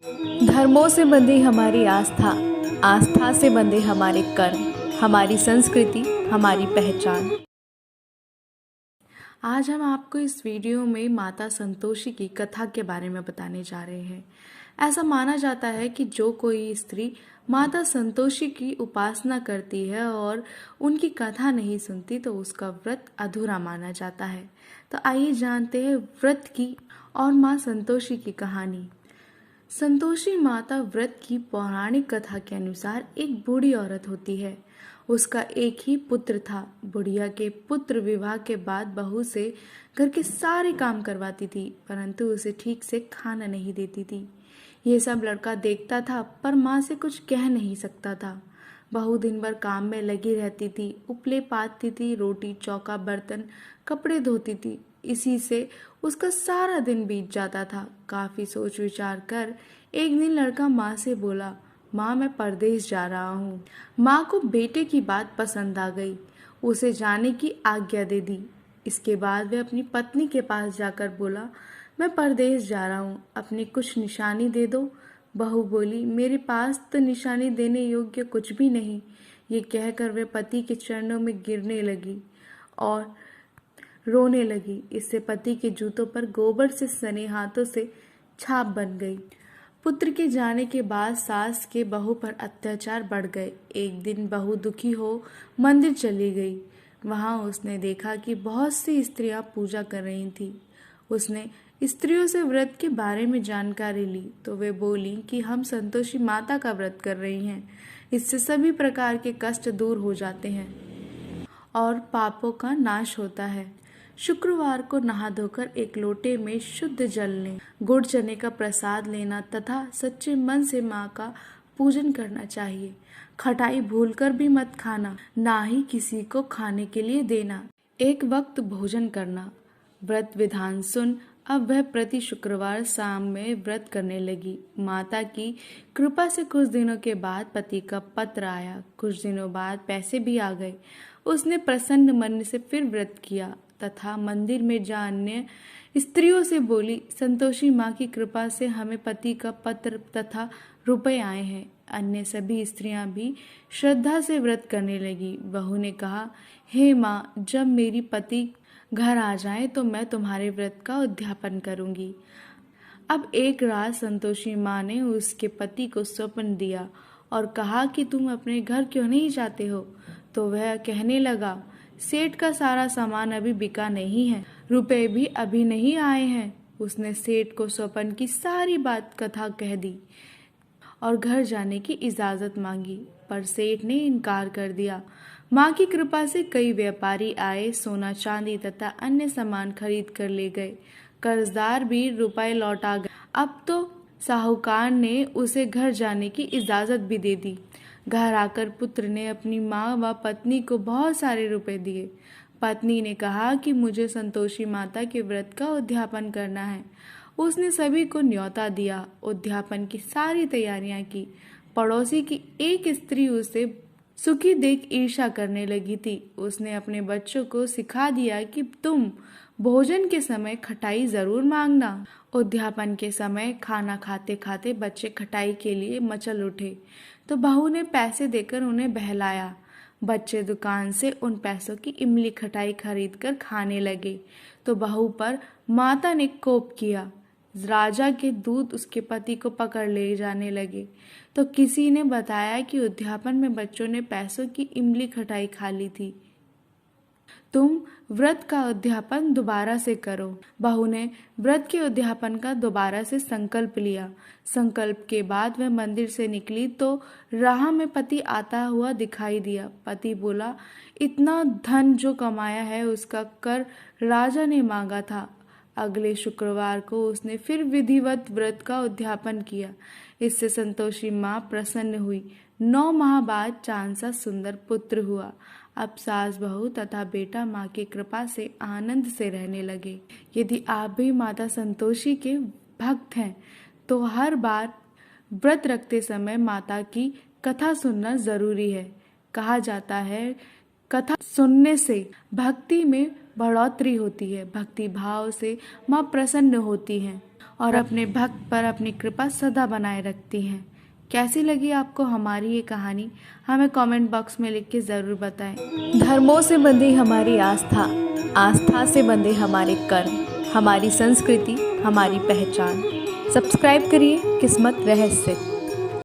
धर्मों से बंधी हमारी आस्था, आस्था से बंधे हमारे कर्म, हमारी संस्कृति, हमारी पहचान। आज हम आपको इस वीडियो में माता संतोषी की कथा के बारे में बताने जा रहे हैं। ऐसा माना जाता है कि जो कोई स्त्री माता संतोषी की उपासना करती है और उनकी कथा नहीं सुनती तो उसका व्रत अधूरा माना जाता है। तो आइए जानते हैं व्रत की और माँ संतोषी की कहानी। संतोषी माता व्रत की पौराणिक कथा के अनुसार एक बूढ़ी औरत होती है। उसका एक ही पुत्र था। बुढ़िया के पुत्र विवाह के बाद बहू से घर के सारे काम करवाती थी, परंतु उसे ठीक से खाना नहीं देती थी। ये सब लड़का देखता था पर माँ से कुछ कह नहीं सकता था। बहू दिन भर काम में लगी रहती थी, उपले पाथती थी, रोटी चौका बर्तन कपड़े धोती थी। इसी से उसका सारा दिन बीत जाता था। काफी सोच विचार कर एक दिन लड़का माँ से बोला, माँ मैं परदेश जा रहा हूँ। माँ को बेटे की बात पसंद आ गई, उसे जाने की आज्ञा दे दी। इसके बाद वह अपनी पत्नी के पास जाकर बोला, मैं परदेश जा रहा हूँ, अपनी कुछ निशानी दे दो। बहू बोली, मेरे पास तो निशानी देने योग्य कुछ भी नहीं। ये कहकर वह पति के चरणों में गिरने लगी और रोने लगी। इससे पति के जूतों पर गोबर से सने हाथों से छाप बन गई। पुत्र के जाने के बाद सास के बहू पर अत्याचार बढ़ गए। एक दिन बहू दुखी हो मंदिर चली गई। वहां उसने देखा कि बहुत सी स्त्रियां पूजा कर रही थीं। उसने स्त्रियों से व्रत के बारे में जानकारी ली तो वे बोली कि हम संतोषी माता का व्रत कर रही हैं। इससे सभी प्रकार के कष्ट दूर हो जाते हैं और पापों का नाश होता है। शुक्रवार को नहा धोकर एक लोटे में शुद्ध जल लें, गुड़ चने का प्रसाद लेना तथा सच्चे मन से माँ का पूजन करना चाहिए। खटाई भूलकर भी मत खाना, ना ही किसी को खाने के लिए देना। एक वक्त भोजन करना। व्रत विधान सुन अब वह प्रति शुक्रवार शाम में व्रत करने लगी। माता की कृपा से कुछ दिनों के बाद पति का पत्र आया। कुछ दिनों बाद पैसे भी आ गए। उसने प्रसन्न मन से फिर व्रत किया तथा मंदिर में जा अन्य स्त्रियों से बोली, संतोषी माँ की कृपा से हमें पति का पत्र तथा रुपए आए हैं। अन्य सभी स्त्रियां भी श्रद्धा से व्रत करने लगी। बहू ने कहा, हे माँ, जब मेरी पति घर आ जाए तो मैं तुम्हारे व्रत का उद्यापन करूंगी। अब एक रात संतोषी माँ ने उसके पति को स्वप्न दिया और कहा कि तुम अपने घर क्यों नहीं जाते हो। तो वह कहने लगा, सेठ का सारा सामान अभी बिका नहीं है, रुपए भी अभी नहीं आए हैं। उसने सेठ को स्वप्न की सारी बात कथा कह दी और घर जाने की इजाजत मांगी, पर सेठ ने इनकार कर दिया। माँ की कृपा से कई व्यापारी आए, सोना चांदी तथा अन्य सामान खरीद कर ले गए। कर्जदार भी रुपए लौटा गए। अब तो साहूकार ने उसे घर जाने की इजाजत भी दे दी। घर आकर पुत्र ने अपनी माँ व पत्नी को बहुत सारे रुपए दिए। पत्नी ने कहा कि मुझे संतोषी माता के व्रत का उद्यापन करना है। उसने सभी को न्योता दिया, उद्यापन की सारी तैयारियां की। पड़ोसी की एक स्त्री उसे सुखी देख ईर्ष्या करने लगी थी। उसने अपने बच्चों को सिखा दिया कि तुम भोजन के समय खटाई जरूर मांगना। उद्यापन के समय खाना खाते खाते बच्चे खटाई के लिए मचल उठे तो बहू ने पैसे देकर उन्हें बहलाया। बच्चे दुकान से उन पैसों की इमली खटाई खरीद कर खाने लगे तो बहू पर माता ने कोप किया। राजा के दूत उसके पति को पकड़ ले जाने लगे तो किसी ने बताया कि उद्यापन में बच्चों ने पैसों की इमली खटाई खा ली थी। तुम व्रत का उद्यापन दोबारा से करो। बहू ने व्रत के उद्यापन का दोबारा से संकल्प लिया। संकल्प के बाद वह मंदिर से निकली तो राह में पति आता हुआ दिखाई दिया। पति बोला, इतना धन जो कमाया है उसका कर राजा ने मांगा था। अगले शुक्रवार को उसने फिर विधिवत व्रत का उद्यापन किया। इससे संतोषी माँ प्रसन्न हुई। 9 माह बाद चांद सा सुंदर पुत्र हुआ। अब सास बहू तथा बेटा माँ की कृपा से आनंद से रहने लगे। यदि आप भी माता संतोषी के भक्त हैं तो हर बार व्रत रखते समय माता की कथा सुनना जरूरी है। कहा जाता है, कथा सुनने से भक्ति में बढ़ोतरी होती है। भक्ति भाव से माँ प्रसन्न होती हैं और अपने भक्त पर अपनी कृपा सदा बनाए रखती हैं। कैसी लगी आपको हमारी ये कहानी, हमें कमेंट बॉक्स में लिख के ज़रूर बताएं। धर्मों से बंधी हमारी आस्था, आस्था से बंधे हमारे कर्म, हमारी संस्कृति हमारी पहचान। सब्सक्राइब करिए किस्मत रहस्य।